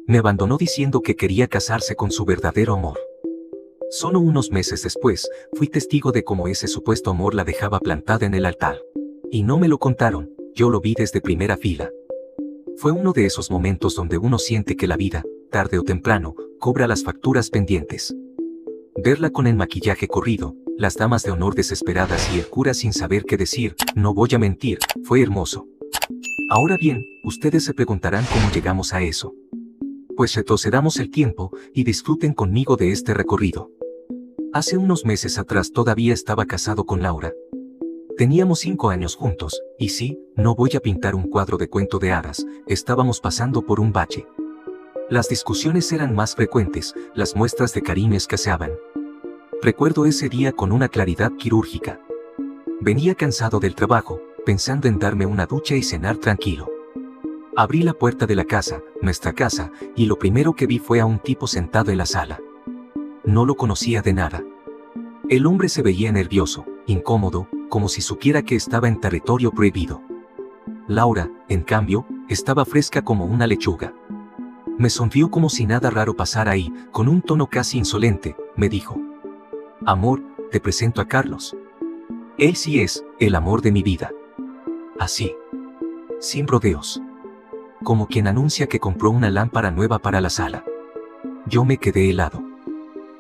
Me abandonó diciendo que quería casarse con su verdadero amor. Solo unos meses después, fui testigo de cómo ese supuesto amor la dejaba plantada en el altar. Y no me lo contaron, yo lo vi desde primera fila. Fue uno de esos momentos donde uno siente que la vida, tarde o temprano, cobra las facturas pendientes. Verla con el maquillaje corrido, las damas de honor desesperadas y el cura sin saber qué decir, no voy a mentir, fue hermoso. Ahora bien, ustedes se preguntarán cómo llegamos a eso. Pues retrocedamos el tiempo y disfruten conmigo de este recorrido. Hace unos meses atrás todavía estaba casado con Laura. Teníamos 5 años juntos, y sí, no voy a pintar un cuadro de cuento de hadas, estábamos pasando por un bache. Las discusiones eran más frecuentes, las muestras de cariño escaseaban. Recuerdo ese día con una claridad quirúrgica. Venía cansado del trabajo, pensando en darme una ducha y cenar tranquilo. Abrí la puerta de la casa, nuestra casa, y lo primero que vi fue a un tipo sentado en la sala. No lo conocía de nada. El hombre se veía nervioso, incómodo, como si supiera que estaba en territorio prohibido. Laura, en cambio, estaba fresca como una lechuga. Me sonrió como si nada raro pasara ahí, con un tono casi insolente, me dijo: «Amor, te presento a Carlos. Él sí es el amor de mi vida». Así, sin rodeos. Como quien anuncia que compró una lámpara nueva para la sala. Yo me quedé helado.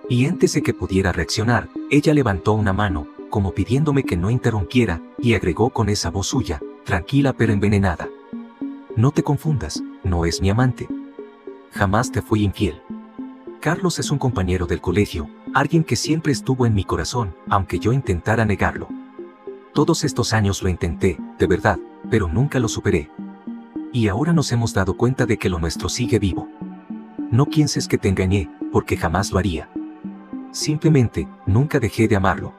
Y antes de que pudiera reaccionar, ella levantó una mano, como pidiéndome que no interrumpiera, y agregó con esa voz suya, tranquila pero envenenada: «No te confundas, no es mi amante. Jamás te fui infiel. Carlos es un compañero del colegio, alguien que siempre estuvo en mi corazón, aunque yo intentara negarlo. Todos estos años lo intenté, de verdad, pero nunca lo superé. Y ahora nos hemos dado cuenta de que lo nuestro sigue vivo. No pienses que te engañé, porque jamás lo haría. Simplemente, nunca dejé de amarlo».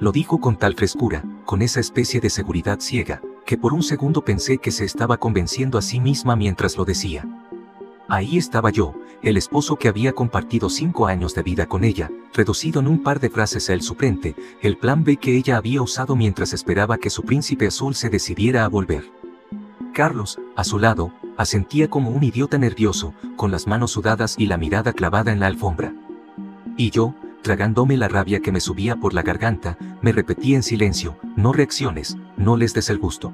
Lo dijo con tal frescura, con esa especie de seguridad ciega, que por un segundo pensé que se estaba convenciendo a sí misma mientras lo decía. Ahí estaba yo, el esposo que había compartido 5 años de vida con ella, reducido en un par de frases a el suplente, el plan B que ella había usado mientras esperaba que su príncipe azul se decidiera a volver. Carlos, a su lado, asentía como un idiota nervioso, con las manos sudadas y la mirada clavada en la alfombra. Y yo, tragándome la rabia que me subía por la garganta, me repetía en silencio: «No reacciones, no les des el gusto».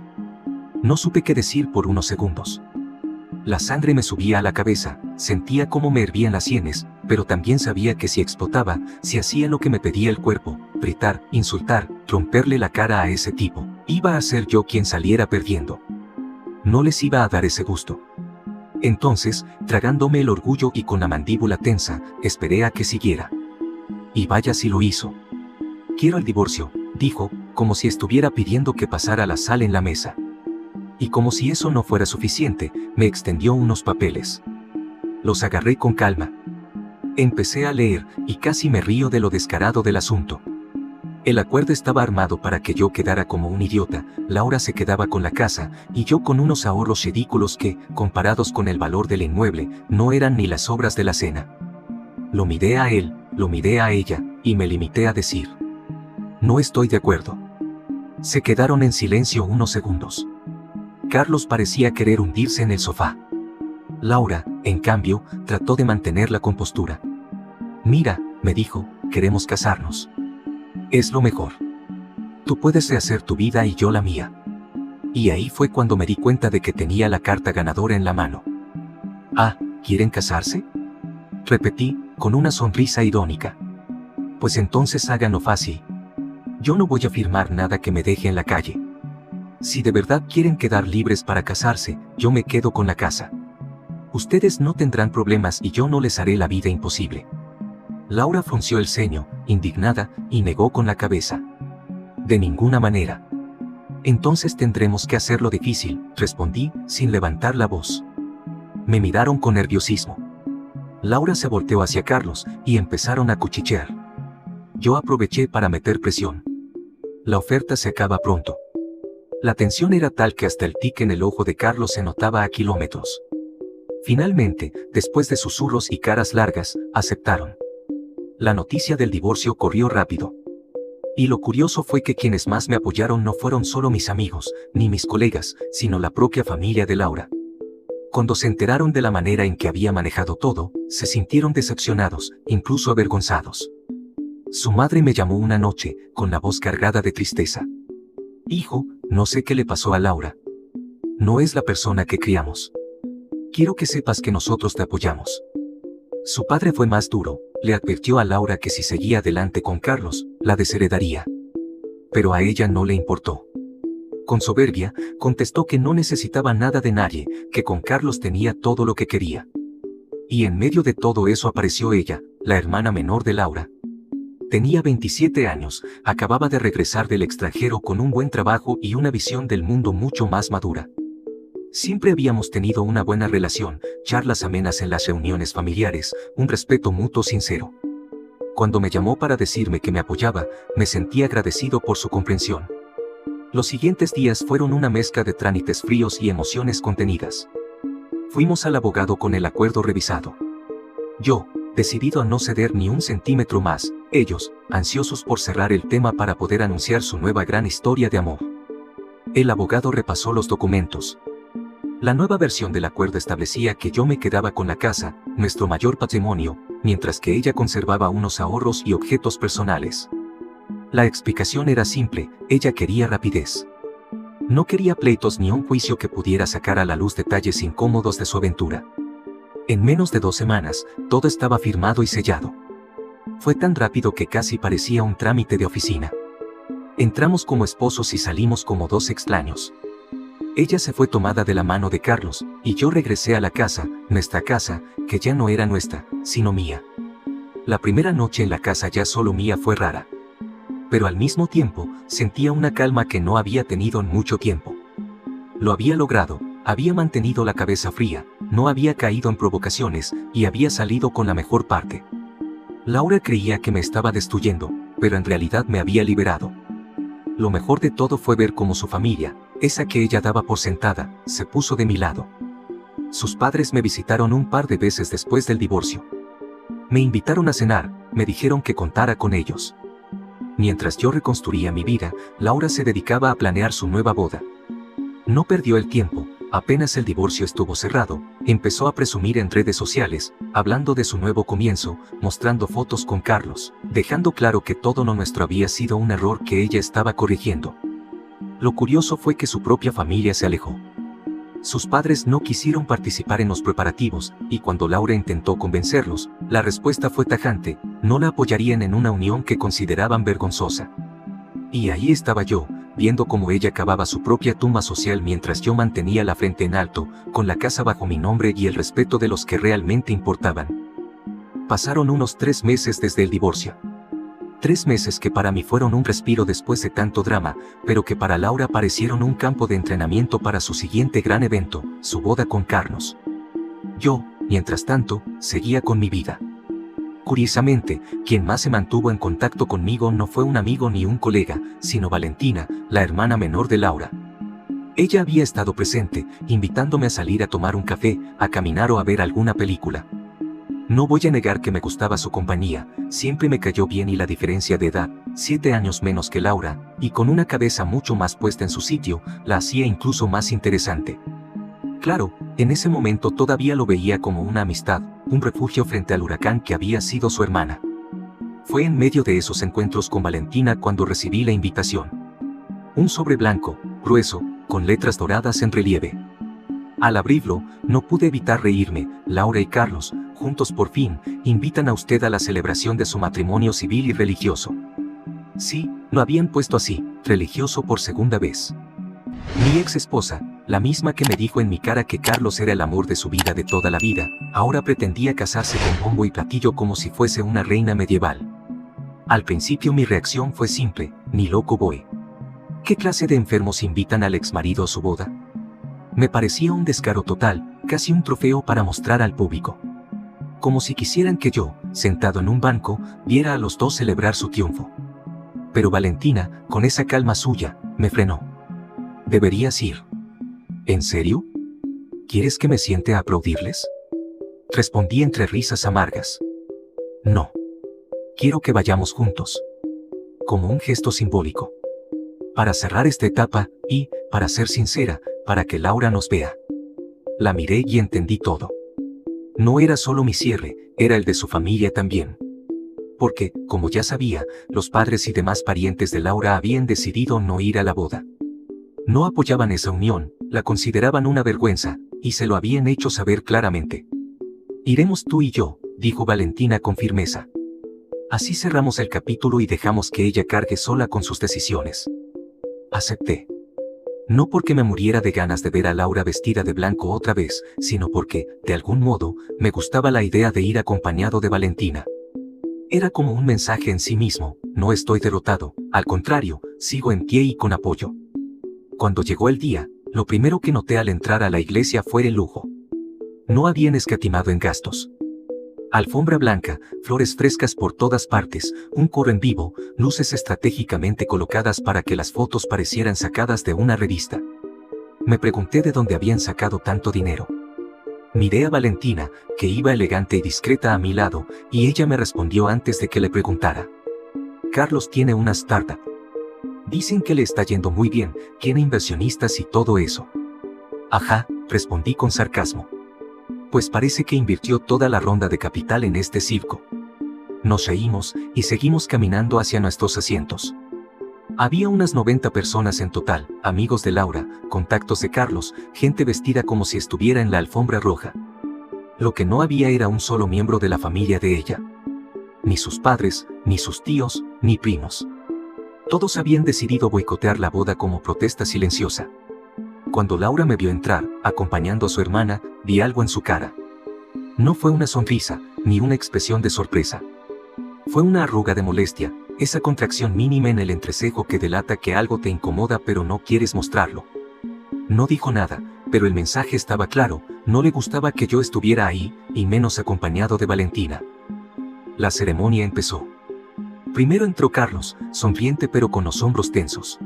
No supe qué decir por unos segundos. La sangre me subía a la cabeza, sentía cómo me hervían las sienes, pero también sabía que si explotaba, si hacía lo que me pedía el cuerpo, gritar, insultar, romperle la cara a ese tipo, iba a ser yo quien saliera perdiendo. No les iba a dar ese gusto. Entonces, tragándome el orgullo y con la mandíbula tensa, esperé a que siguiera. Y vaya si lo hizo. «Quiero el divorcio», dijo, como si estuviera pidiendo que pasara la sal en la mesa. Y como si eso no fuera suficiente, me extendió unos papeles. Los agarré con calma. Empecé a leer, y casi me río de lo descarado del asunto. El acuerdo estaba armado para que yo quedara como un idiota, Laura se quedaba con la casa, y yo con unos ahorros ridículos que, comparados con el valor del inmueble, no eran ni las sobras de la cena. Lo miré a él, lo miré a ella, y me limité a decir: «No estoy de acuerdo». Se quedaron en silencio unos segundos. Carlos parecía querer hundirse en el sofá. Laura, en cambio, trató de mantener la compostura. «Mira», me dijo, «queremos casarnos. Es lo mejor. Tú puedes rehacer tu vida y yo la mía». Y ahí fue cuando me di cuenta de que tenía la carta ganadora en la mano. «Ah, ¿quieren casarse?», repetí, con una sonrisa irónica. «Pues entonces háganlo fácil. Yo no voy a firmar nada que me deje en la calle. Si de verdad quieren quedar libres para casarse, yo me quedo con la casa. Ustedes no tendrán problemas y yo no les haré la vida imposible». Laura frunció el ceño, indignada, y negó con la cabeza. «De ninguna manera». «Entonces tendremos que hacerlo difícil», respondí, sin levantar la voz. Me miraron con nerviosismo. Laura se volteó hacia Carlos, y empezaron a cuchichear. Yo aproveché para meter presión. «La oferta se acaba pronto». La tensión era tal que hasta el tic en el ojo de Carlos se notaba a kilómetros. Finalmente, después de susurros y caras largas, aceptaron. La noticia del divorcio corrió rápido. Y lo curioso fue que quienes más me apoyaron no fueron solo mis amigos, ni mis colegas, sino la propia familia de Laura. Cuando se enteraron de la manera en que había manejado todo, se sintieron decepcionados, incluso avergonzados. Su madre me llamó una noche, con la voz cargada de tristeza. Hijo, no sé qué le pasó a Laura. No es la persona que criamos. Quiero que sepas que nosotros te apoyamos. Su padre fue más duro, le advirtió a Laura que si seguía adelante con Carlos, la desheredaría. Pero a ella no le importó. Con soberbia, contestó que no necesitaba nada de nadie, que con Carlos tenía todo lo que quería. Y en medio de todo eso apareció ella, la hermana menor de Laura. Tenía 27 años, acababa de regresar del extranjero con un buen trabajo y una visión del mundo mucho más madura. Siempre habíamos tenido una buena relación, charlas amenas en las reuniones familiares, un respeto mutuo sincero. Cuando me llamó para decirme que me apoyaba, me sentí agradecido por su comprensión. Los siguientes días fueron una mezcla de trámites fríos y emociones contenidas. Fuimos al abogado con el acuerdo revisado. Yo, decidido a no ceder ni un centímetro más, ellos, ansiosos por cerrar el tema para poder anunciar su nueva gran historia de amor. El abogado repasó los documentos. La nueva versión del acuerdo establecía que yo me quedaba con la casa, nuestro mayor patrimonio, mientras que ella conservaba unos ahorros y objetos personales. La explicación era simple, ella quería rapidez. No quería pleitos ni un juicio que pudiera sacar a la luz detalles incómodos de su aventura. En menos de 2 semanas, todo estaba firmado y sellado. Fue tan rápido que casi parecía un trámite de oficina. Entramos como esposos y salimos como 2 extraños. Ella se fue tomada de la mano de Carlos, y yo regresé a la casa, nuestra casa, que ya no era nuestra, sino mía. La primera noche en la casa ya solo mía fue rara. Pero al mismo tiempo, sentía una calma que no había tenido en mucho tiempo. Lo había logrado, había mantenido la cabeza fría, no había caído en provocaciones, y había salido con la mejor parte. Laura creía que me estaba destruyendo, pero en realidad me había liberado. Lo mejor de todo fue ver cómo su familia, esa que ella daba por sentada, se puso de mi lado. Sus padres me visitaron un par de veces después del divorcio. Me invitaron a cenar, me dijeron que contara con ellos. Mientras yo reconstruía mi vida, Laura se dedicaba a planear su nueva boda. No perdió el tiempo, apenas el divorcio estuvo cerrado, empezó a presumir en redes sociales, hablando de su nuevo comienzo, mostrando fotos con Carlos, dejando claro que todo lo nuestro había sido un error que ella estaba corrigiendo. Lo curioso fue que su propia familia se alejó. Sus padres no quisieron participar en los preparativos, y cuando Laura intentó convencerlos, la respuesta fue tajante, no la apoyarían en una unión que consideraban vergonzosa. Y ahí estaba yo, viendo cómo ella cavaba su propia tumba social mientras yo mantenía la frente en alto, con la casa bajo mi nombre y el respeto de los que realmente importaban. Pasaron unos 3 meses desde el divorcio. 3 meses que para mí fueron un respiro después de tanto drama, pero que para Laura parecieron un campo de entrenamiento para su siguiente gran evento, su boda con Carlos. Yo, mientras tanto, seguía con mi vida. Curiosamente, quien más se mantuvo en contacto conmigo no fue un amigo ni un colega, sino Valentina, la hermana menor de Laura. Ella había estado presente, invitándome a salir a tomar un café, a caminar o a ver alguna película. No voy a negar que me gustaba su compañía, siempre me cayó bien y la diferencia de edad, 7 años menos que Laura, y con una cabeza mucho más puesta en su sitio, la hacía incluso más interesante. Claro, en ese momento todavía lo veía como una amistad, un refugio frente al huracán que había sido su hermana. Fue en medio de esos encuentros con Valentina cuando recibí la invitación. Un sobre blanco, grueso, con letras doradas en relieve. Al abrirlo, no pude evitar reírme. Laura y Carlos, juntos por fin, invitan a usted a la celebración de su matrimonio civil y religioso. Sí, lo habían puesto así, religioso por segunda vez. Mi ex esposa, la misma que me dijo en mi cara que Carlos era el amor de su vida de toda la vida, ahora pretendía casarse con bombo y platillo como si fuese una reina medieval. Al principio mi reacción fue simple, ni loco voy. ¿Qué clase de enfermos invitan al exmarido a su boda? Me parecía un descaro total, casi un trofeo para mostrar al público. Como si quisieran que yo, sentado en un banco, viera a los dos celebrar su triunfo. Pero Valentina, con esa calma suya, me frenó. ¿Deberías ir? ¿En serio? ¿Quieres que me siente a aplaudirles? Respondí entre risas amargas. No. Quiero que vayamos juntos. Como un gesto simbólico. Para cerrar esta etapa, y, para ser sincera, para que Laura nos vea. La miré y entendí todo. No era solo mi cierre, era el de su familia también. Porque, como ya sabía, los padres y demás parientes de Laura habían decidido no ir a la boda. No apoyaban esa unión, la consideraban una vergüenza, y se lo habían hecho saber claramente. «Iremos tú y yo», dijo Valentina con firmeza. Así cerramos el capítulo y dejamos que ella cargue sola con sus decisiones. Acepté. No porque me muriera de ganas de ver a Laura vestida de blanco otra vez, sino porque, de algún modo, me gustaba la idea de ir acompañado de Valentina. Era como un mensaje en sí mismo: no estoy derrotado, al contrario, sigo en pie y con apoyo. Cuando llegó el día, lo primero que noté al entrar a la iglesia fue el lujo. No habían escatimado en gastos. Alfombra blanca, flores frescas por todas partes, un coro en vivo, luces estratégicamente colocadas para que las fotos parecieran sacadas de una revista. Me pregunté de dónde habían sacado tanto dinero. Miré a Valentina, que iba elegante y discreta a mi lado, y ella me respondió antes de que le preguntara. Carlos tiene una startup. Dicen que le está yendo muy bien, tiene inversionistas y todo eso. Ajá, respondí con sarcasmo. Pues parece que invirtió toda la ronda de capital en este circo. Nos reímos y seguimos caminando hacia nuestros asientos. Había unas 90 personas en total, amigos de Laura, contactos de Carlos, gente vestida como si estuviera en la alfombra roja. Lo que no había era un solo miembro de la familia de ella. Ni sus padres, ni sus tíos, ni primos. Todos habían decidido boicotear la boda como protesta silenciosa. Cuando Laura me vio entrar, acompañando a su hermana, vi algo en su cara. No fue una sonrisa, ni una expresión de sorpresa. Fue una arruga de molestia, esa contracción mínima en el entrecejo que delata que algo te incomoda pero no quieres mostrarlo. No dijo nada, pero el mensaje estaba claro: no le gustaba que yo estuviera ahí, y menos acompañado de Valentina. La ceremonia empezó. Primero entró Carlos, sonriente pero con los hombros tensos.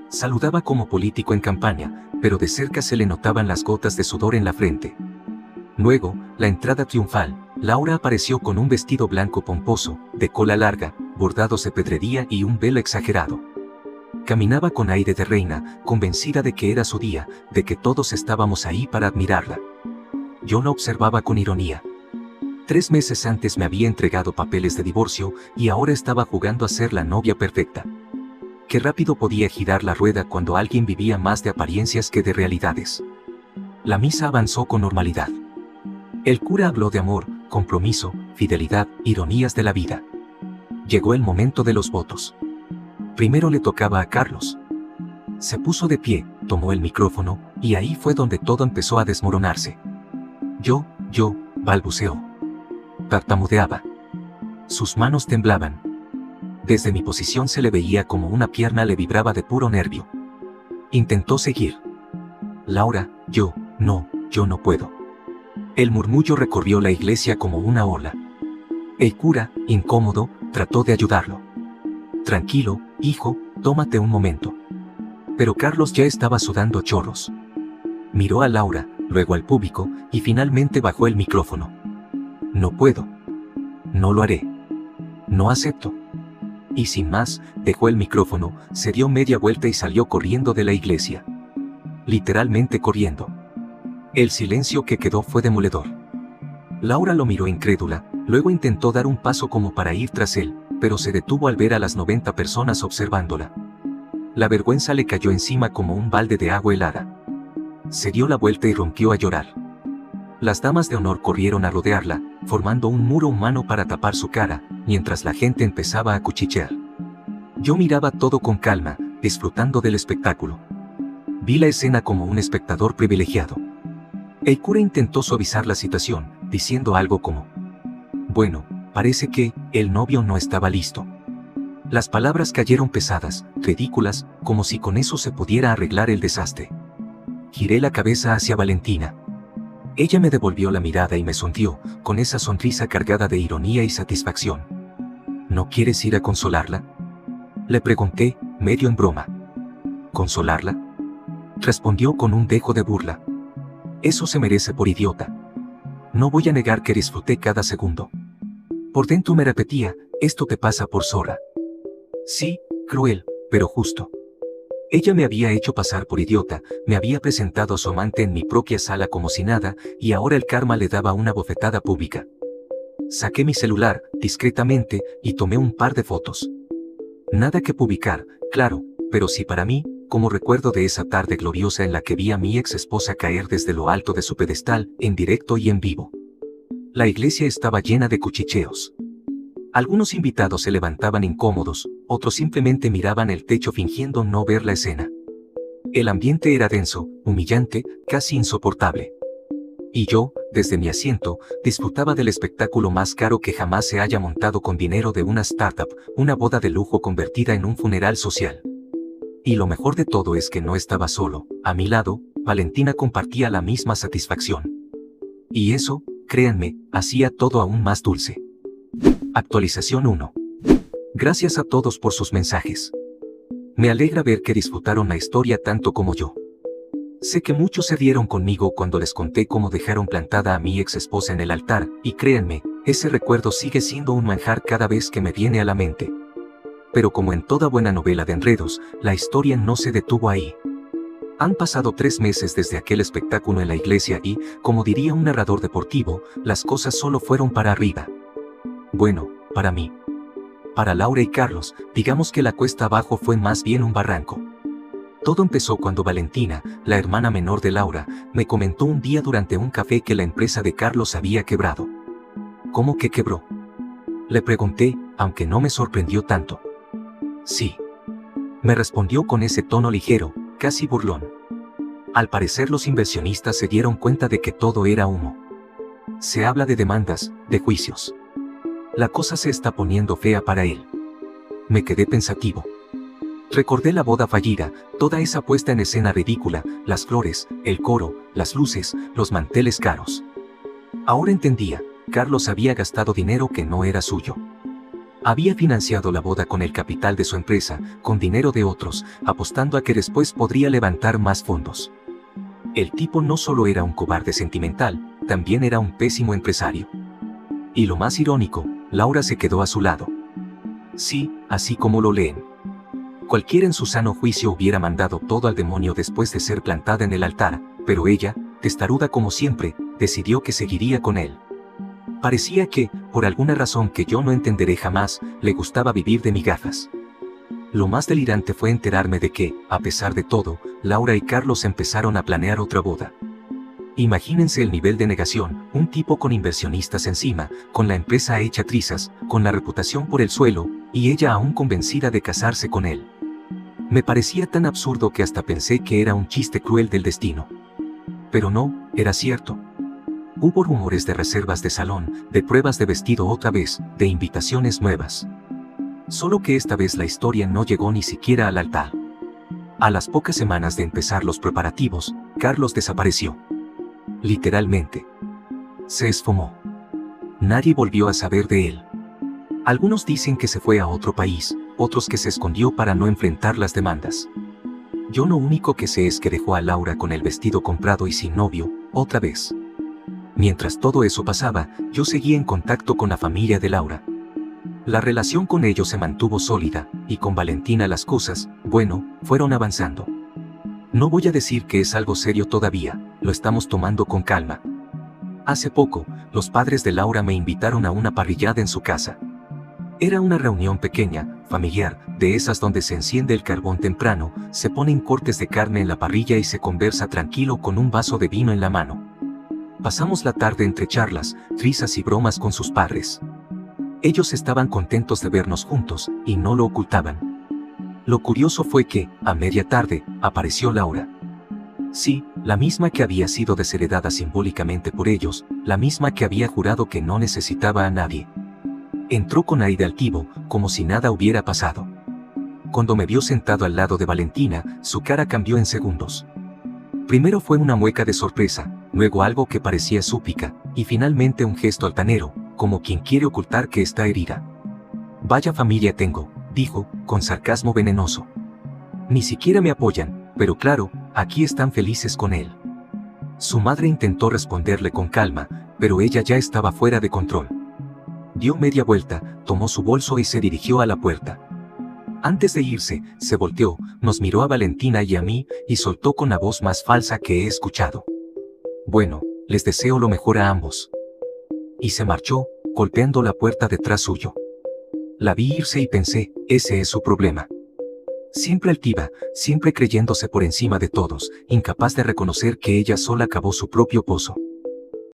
Saludaba como político en campaña, pero de cerca se le notaban las gotas de sudor en la frente. Luego, la entrada triunfal. Laura apareció con un vestido blanco pomposo, de cola larga, bordados de pedrería y un velo exagerado. Caminaba con aire de reina, convencida de que era su día, de que todos estábamos ahí para admirarla. Yo la observaba con ironía. 3 meses antes me había entregado papeles de divorcio y ahora estaba jugando a ser la novia perfecta. Qué rápido podía girar la rueda cuando alguien vivía más de apariencias que de realidades. La misa avanzó con normalidad. El cura habló de amor, compromiso, fidelidad, ironías de la vida. Llegó el momento de los votos. Primero le tocaba a Carlos. Se puso de pie, tomó el micrófono, y ahí fue donde todo empezó a desmoronarse. Yo, balbuceó. Tartamudeaba. Sus manos temblaban. Desde mi posición se le veía como una pierna le vibraba de puro nervio. Intentó seguir. Laura, yo no puedo. El murmullo recorrió la iglesia como una ola. El cura, incómodo, trató de ayudarlo. Tranquilo, hijo, tómate un momento. Pero Carlos ya estaba sudando a chorros. Miró a Laura, luego al público, y finalmente bajó el micrófono. No puedo. No lo haré. No acepto. Y sin más, dejó el micrófono, se dio media vuelta y salió corriendo de la iglesia. Literalmente corriendo. El silencio que quedó fue demoledor. Laura lo miró incrédula, luego intentó dar un paso como para ir tras él, pero se detuvo al ver a las 90 personas observándola. La vergüenza le cayó encima como un balde de agua helada. Se dio la vuelta y rompió a llorar. Las damas de honor corrieron a rodearla, formando un muro humano para tapar su cara, mientras la gente empezaba a cuchichear. Yo miraba todo con calma, disfrutando del espectáculo. Vi la escena como un espectador privilegiado. El cura intentó suavizar la situación, diciendo algo como: bueno, parece que el novio no estaba listo. Las palabras cayeron pesadas, ridículas, como si con eso se pudiera arreglar el desastre. Giré la cabeza hacia Valentina. Ella me devolvió la mirada y me sonrió, con esa sonrisa cargada de ironía y satisfacción. ¿No quieres ir a consolarla?, le pregunté, medio en broma. ¿Consolarla?, respondió con un dejo de burla. Eso se merece por idiota. No voy a negar que disfruté cada segundo. Por dentro me repetía: esto te pasa por zorra. Sí, cruel, pero justo. Ella me había hecho pasar por idiota, me había presentado a su amante en mi propia sala como si nada, y ahora el karma le daba una bofetada pública. Saqué mi celular, discretamente, y tomé un par de fotos. Nada que publicar, claro, pero sí para mí, como recuerdo de esa tarde gloriosa en la que vi a mi ex esposa caer desde lo alto de su pedestal, en directo y en vivo. La iglesia estaba llena de cuchicheos. Algunos invitados se levantaban incómodos, otros simplemente miraban el techo fingiendo no ver la escena. El ambiente era denso, humillante, casi insoportable. Y yo, desde mi asiento, disfrutaba del espectáculo más caro que jamás se haya montado con dinero de una startup, una boda de lujo convertida en un funeral social. Y lo mejor de todo es que no estaba solo, a mi lado, Valentina compartía la misma satisfacción. Y eso, créanme, hacía todo aún más dulce. Actualización 1. Gracias a todos por sus mensajes. Me alegra ver que disfrutaron la historia tanto como yo. Sé que muchos se rieron conmigo cuando les conté cómo dejaron plantada a mi ex esposa en el altar, y créanme, ese recuerdo sigue siendo un manjar cada vez que me viene a la mente. Pero como en toda buena novela de enredos, la historia no se detuvo ahí. Han pasado 3 meses desde aquel espectáculo en la iglesia y, como diría un narrador deportivo, las cosas solo fueron para arriba. Bueno, para mí. Para Laura y Carlos, digamos que la cuesta abajo fue más bien un barranco. Todo empezó cuando Valentina, la hermana menor de Laura, me comentó un día durante un café que la empresa de Carlos había quebrado. ¿Cómo que quebró? Le pregunté, aunque no me sorprendió tanto. Sí. Me respondió con ese tono ligero, casi burlón. Al parecer los inversionistas se dieron cuenta de que todo era humo. Se habla de demandas, de juicios. La cosa se está poniendo fea para él. Me quedé pensativo. Recordé la boda fallida, toda esa puesta en escena ridícula, las flores, el coro, las luces, los manteles caros. Ahora entendía, Carlos había gastado dinero que no era suyo. Había financiado la boda con el capital de su empresa, con dinero de otros, apostando a que después podría levantar más fondos. El tipo no solo era un cobarde sentimental, también era un pésimo empresario. Y lo más irónico, Laura se quedó a su lado. Sí, así como lo leen. Cualquiera en su sano juicio hubiera mandado todo al demonio después de ser plantada en el altar, pero ella, testaruda como siempre, decidió que seguiría con él. Parecía que, por alguna razón que yo no entenderé jamás, le gustaba vivir de migajas. Lo más delirante fue enterarme de que, a pesar de todo, Laura y Carlos empezaron a planear otra boda. Imagínense el nivel de negación, un tipo con inversionistas encima, con la empresa hecha trizas, con la reputación por el suelo, y ella aún convencida de casarse con él. Me parecía tan absurdo que hasta pensé que era un chiste cruel del destino. Pero no, era cierto. Hubo rumores de reservas de salón, de pruebas de vestido otra vez, de invitaciones nuevas. Solo que esta vez la historia no llegó ni siquiera al altar. A las pocas semanas de empezar los preparativos, Carlos desapareció. Literalmente. Se esfumó. Nadie volvió a saber de él. Algunos dicen que se fue a otro país, otros que se escondió para no enfrentar las demandas. Yo lo único que sé es que dejó a Laura con el vestido comprado y sin novio, otra vez. Mientras todo eso pasaba, yo seguía en contacto con la familia de Laura. La relación con ellos se mantuvo sólida, y con Valentina las cosas, bueno, fueron avanzando. No voy a decir que es algo serio todavía, lo estamos tomando con calma. Hace poco, los padres de Laura me invitaron a una parrillada en su casa. Era una reunión pequeña, familiar, de esas donde se enciende el carbón temprano, se ponen cortes de carne en la parrilla y se conversa tranquilo con un vaso de vino en la mano. Pasamos la tarde entre charlas, risas y bromas con sus padres. Ellos estaban contentos de vernos juntos, y no lo ocultaban. Lo curioso fue que, a media tarde, apareció Laura. Sí, la misma que había sido desheredada simbólicamente por ellos, la misma que había jurado que no necesitaba a nadie. Entró con aire altivo, como si nada hubiera pasado. Cuando me vio sentado al lado de Valentina, su cara cambió en segundos. Primero fue una mueca de sorpresa, luego algo que parecía súplica, y finalmente un gesto altanero, como quien quiere ocultar que está herida. Vaya familia tengo, dijo, con sarcasmo venenoso. Ni siquiera me apoyan, pero claro, aquí están felices con él. Su madre intentó responderle con calma, pero ella ya estaba fuera de control. Dio media vuelta, tomó su bolso y se dirigió a la puerta. Antes de irse, se volteó, nos miró a Valentina y a mí, y soltó con la voz más falsa que he escuchado: bueno, les deseo lo mejor a ambos. Y se marchó, golpeando la puerta detrás suyo. La vi irse y pensé, ese es su problema. Siempre altiva, siempre creyéndose por encima de todos, incapaz de reconocer que ella sola cavó su propio pozo.